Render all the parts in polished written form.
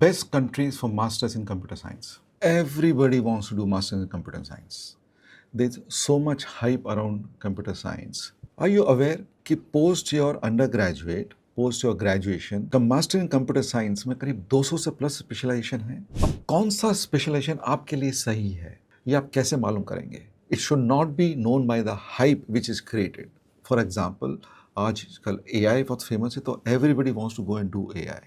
best countries for masters in computer science. Everybody wants to do masters in computer science. There's so much hype around computer science. Are you aware कि post your undergraduate, post your graduation, का master in computer science में करीब 200 से plus specialisation है. अब कौन सा specialisation आपके लिए सही है, ये आप कैसे मालूम करेंगे? It should not be known by the hype which is created. For example, आजकल AI बहुत फेमस है तो everybody wants to go and do AI.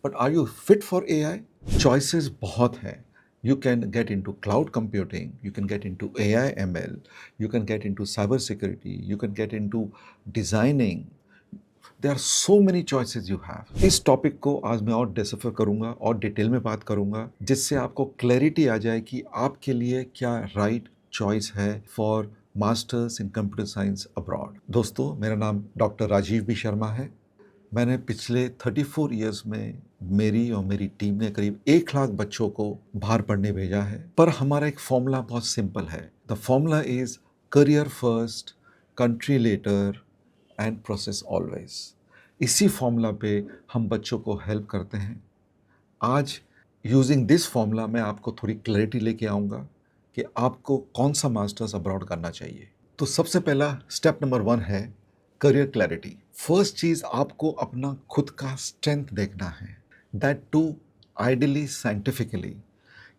But are you fit for AI? Choices बहुत हैं. You can get into cloud computing, you can get into AI ML, you can get into cyber security, you can get into designing. There are so many choices you have. इस topic को आज मैं और डिसफर करूंगा और detail में बात करूंगा जिससे आपको क्लैरिटी आ जाए कि आपके लिए क्या राइट चॉइस है for masters in computer science abroad. दोस्तों, मेरा नाम डॉक्टर राजीव बी शर्मा है. मैंने पिछले 34 इयर्स में मेरी और मेरी टीम ने करीब 1 लाख बच्चों को बाहर पढ़ने भेजा है. पर हमारा एक फॉर्मूला बहुत सिंपल है. The formula is career first, country later and process always. इसी फॉर्मूला पे हम बच्चों को हेल्प करते हैं. आज यूजिंग दिस फॉर्मूला मैं आपको थोड़ी क्लैरिटी लेके आऊँगा कि आपको कौन सा मास्टर्स अब्रॉड करना चाहिए. तो सबसे पहला स्टेप नंबर 1 है करियर क्लैरिटी. फर्स्ट चीज़ आपको अपना खुद का स्ट्रेंथ देखना है, दैट टू आइडियली साइंटिफिकली,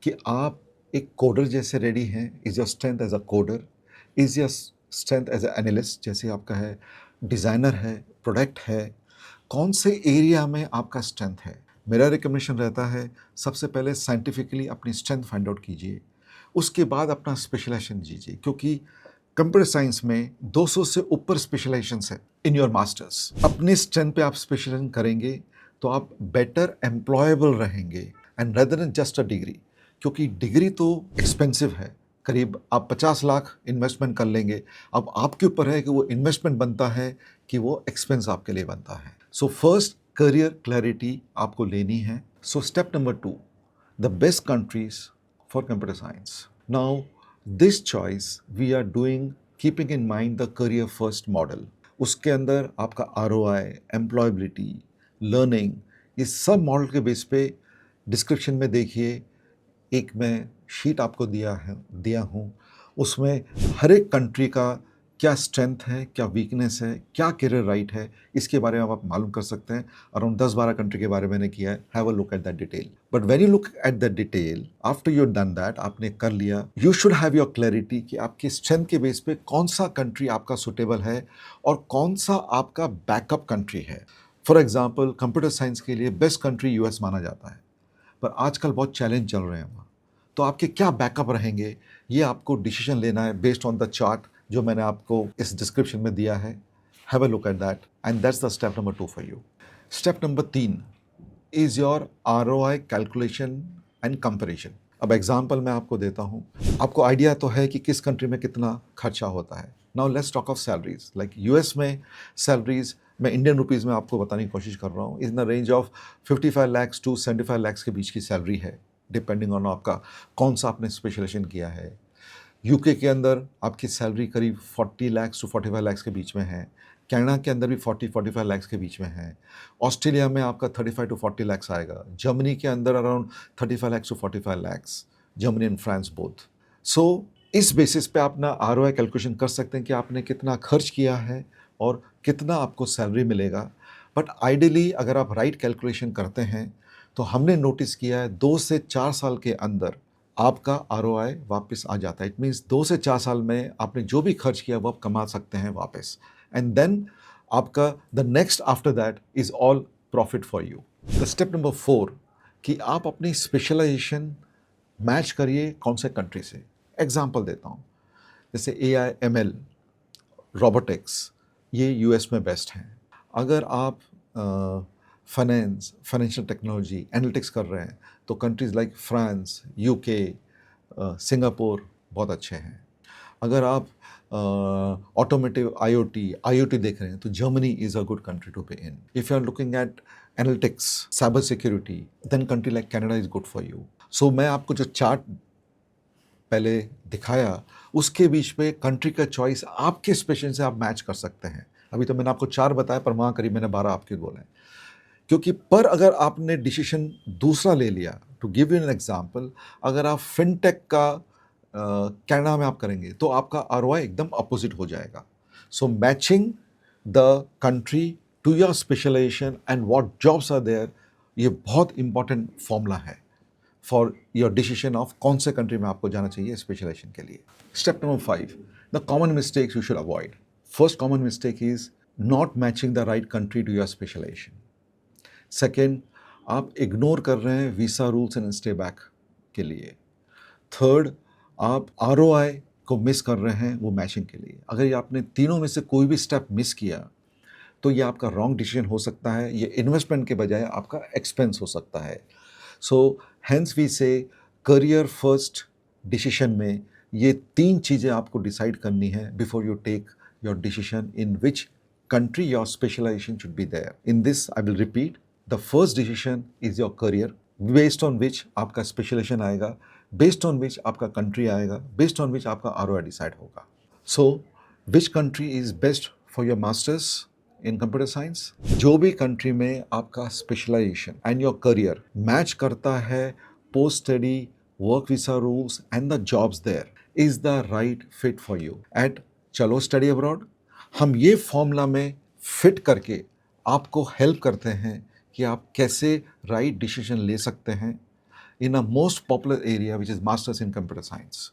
कि आप एक कोडर जैसे रेडी हैं. Is your strength as a coder, is your strength as an analyst जैसे आपका है, डिज़ाइनर है, प्रोडक्ट है, कौन से एरिया में आपका स्ट्रेंथ है. मेरा रिकमेंडेशन रहता है सबसे पहले साइंटिफिकली अपनी स्ट्रेंथ फाइंड आउट कीजिए, उसके बाद अपना स्पेशलाइजेशन दीजिए, क्योंकि कंप्यूटर साइंस में 200 से ऊपर स्पेशलाइजेशंस है इन योर मास्टर्स. अपने स्ट्रेंथ पे आप स्पेशलाइजेशन करेंगे तो आप बेटर एम्प्लॉयबल रहेंगे and rather than just a degree. क्योंकि डिग्री तो एक्सपेंसिव है, करीब आप 50 लाख इन्वेस्टमेंट कर लेंगे. अब आपके ऊपर है कि वो इन्वेस्टमेंट बनता है कि वो एक्सपेंस आपके लिए बनता है. सो फर्स्ट करियर क्लैरिटी आपको लेनी है. So step number 2, the best countries for computer science. Now this choice we are doing keeping in mind the career first model. उसके अंदर आपका ROI, एम्प्लॉयबिलिटी, लर्निंग, ये सब मॉडल के बेस पे डिस्क्रिप्शन में देखिए. एक मैं शीट आपको दिया हूँ. उसमें हर एक कंट्री का क्या स्ट्रेंथ है, क्या वीकनेस है, क्या करियर राइट है, इसके बारे में आप मालूम कर सकते हैं. अराउंड 10-12 कंट्री के बारे में मैंने किया है. Have a look at that detail. But when you look at that detail, after you done that, आपने कर लिया, you should have your clarity कि आपकी स्ट्रेंथ के बेस पे कौन सा कंट्री आपका सुटेबल है और कौन सा आपका बैकअप कंट्री है. फॉर एग्जाम्पल, कंप्यूटर साइंस के लिए बेस्ट कंट्री US माना जाता है, पर आजकल बहुत चैलेंज चल रहे हैं वहाँ. तो आपके क्या बैकअप रहेंगे, ये आपको डिसीजन लेना है बेस्ड ऑन द चार्ट जो मैंने आपको इस डिस्क्रिप्शन में दिया है. Have a look at that and that's the step number 2 for you. Step number 3 is your ROI calculation and comparison. अब एग्जांपल मैं आपको देता हूँ. आपको आइडिया तो है कि किस कंट्री में कितना खर्चा होता है. Now let's talk of salaries. Like US में सैलरीज मैं इंडियन रुपीज़ में आपको बताने की कोशिश कर रहा हूँ. In the range of 55 lakhs to 75 lakhs के बीच की सैलरी है, डिपेंडिंग ऑन आपका कौन सा आपने स्पेशलाइजेशन किया है. UK के अंदर आपकी सैलरी करीब 40 lakhs to 45 lakhs के बीच में है. कनाडा के अंदर भी 40-45 lakhs के बीच में है. ऑस्ट्रेलिया में आपका 35 to 40 lakhs आएगा. जर्मनी के अंदर around 35 lakhs to 45 lakhs. Germany and France both. So इस बेसिस पे आप अपना ROI कैलकुलेशन कर सकते हैं कि आपने कितना खर्च किया है और कितना आपको सैलरी मिलेगा. बट आइडियली अगर आप राइट कैलकुलेशन करते हैं तो हमने नोटिस किया है 2 से 4 साल के अंदर आपका ROI वापस आ जाता है. इट मीन्स 2 से 4 साल में आपने जो भी खर्च किया वो आप कमा सकते हैं वापस. एंड देन आपका the next after that is all profit for you. The step number 4 कि आप अपनी स्पेशलाइजेशन मैच करिए कौन से कंट्री से. एग्जाम्पल देता हूँ, जैसे AI ML, रोबोटिक्स, ये US में बेस्ट हैं. अगर आप फाइनेंशियल टेक्नोलॉजी, एनालिटिक्स कर रहे हैं तो countries like France, UK, Singapore बहुत अच्छे हैं. अगर आप ऑटोमेटिव IoT देख रहे हैं तो Germany is a good country to be in. If you are looking at analytics, cyber security, then country like Canada is good for you. So मैं आपको जो चार्ट पहले दिखाया उसके बीच में कंट्री का चॉइस आपके स्पेशल से आप मैच कर सकते हैं. अभी तो मैंने आपको 4 बताया पर वहाँ करीब मैंने 12 आपके बोले हैं. क्योंकि पर अगर आपने डिसीजन दूसरा ले लिया, to give you an example, अगर आप फिनटेक का कनाडा में आप करेंगे तो आपका आरओआई एकदम अपोजिट हो जाएगा. So matching the country to your specialization and what jobs are there, ये बहुत इंपॉर्टेंट फॉर्मूला है फॉर योर डिसीजन ऑफ कौन से कंट्री में आपको जाना चाहिए स्पेशलाइजेशन के लिए. Step number 5, the common mistakes you should avoid. First common mistake is not matching the right country to your specialisation. Second, आप इग्नोर कर रहे हैं visa rules and stay back के लिए. थर्ड, आप आरओआई को मिस कर रहे हैं वो मैचिंग के लिए. अगर ये आपने तीनों में से कोई भी स्टेप मिस किया तो ये आपका रॉन्ग डिसीजन हो सकता है, ये इन्वेस्टमेंट के बजाय आपका एक्सपेंस हो सकता है. So hence we say career first decision में ये 3 चीज़ें आपको डिसाइड करनी है before you take your decision in which country your specialization should be there. In this, I will repeat, the first decision is your career, based on which आपका specialization आएगा, based on which आपका country आएगा, based on which आपका ROI decide होगा. So, which country is best for your masters in computer science? जो भी country में आपका specialization and your career match करता है post study work visa rules and the jobs there is the right fit for you. At चलो study abroad, हम ये formula में फिट करके आपको हेल्प करते हैं कि आप कैसे राइट डिसीजन ले सकते हैं in a most popular area which is masters in computer science.